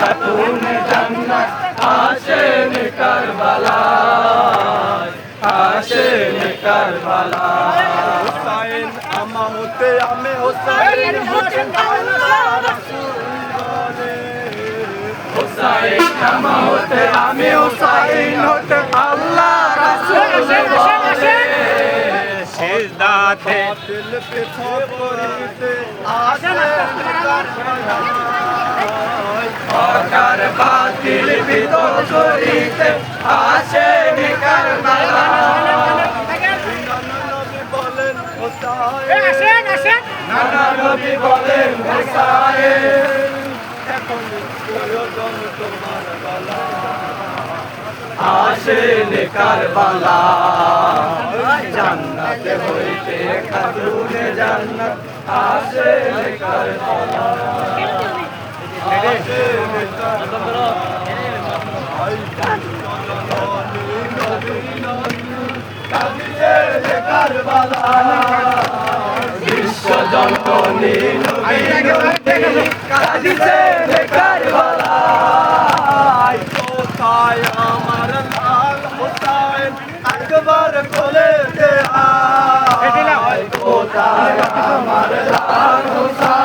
খাতুনে জান্নাত আসেন কারবালায়, আসেন কারবালায়। হুসাইন আমা হতে আমি হুসাইন হতে আল্লাহ রাসূল বলে, হুসাইন আমা হতে আমি হুসাইন হতে আল্লাহ রাসূল বলে। সিজদাতে বাতিল পিছন করিতে আসেন কারবালায়, অকার বাতিল বিদর করিতে আসেন কারবালায়। নবী বলেন হুসাইন, নানা নবী বলেন হুসাইন, এখন প্রয়োজন তোমার বালা, আসেন কারবালায়। জান্নাতে হইতে খাতুনে জান্নাত আসেন কারবালায়। আসেন কারবালায়। কাঁদিছেন কারবালায়, বিশ্ব জননী নবী নবী কাঁদিছেন কারবালায়। কোথায় আমার লাল হুসাইন একবার কোলে দে আয়, কোথায় আমার লাল হুসাইন